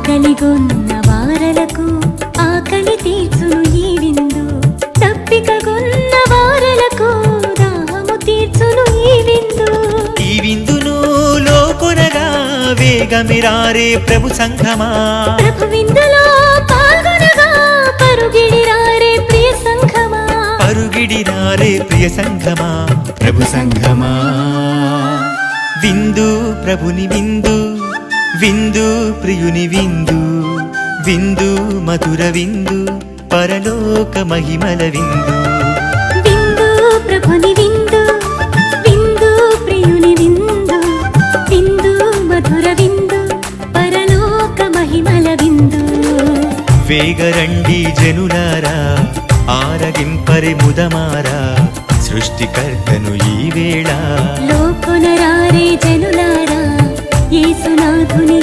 ఆకలిగొన్న వారలకు ఆకలి తీర్చును ఈ విందు, తప్పికగొన్న వారలకు దాహము తీర్చును ఈ విందు. ఈ విందును లోకొనగా వేగమిరారే ప్రభు సంఘమా, ప్రభు విందులో పాల్గొనగా పరుగిడిరారే ప్రియ సంఘమా, పరుగిడిరారే ప్రియ సంఘమా, ప్రభు సంఘమా. విందు ప్రభుని విందు, విందు ప్రియుని విందు, విందు మధుర విందు, పరలోక మహిమల విందు. విందు ప్రభుని విందు, విందు ప్రియుని విందు, విందు మధుర విందు, పరలోక మహిమల విందు. వేగరండి జనులారా, ఆరగింపరి ముదమారా, సృష్టికర్తను ఈ వేళ. లోకొనరారే జనులారా, యేసునాథుని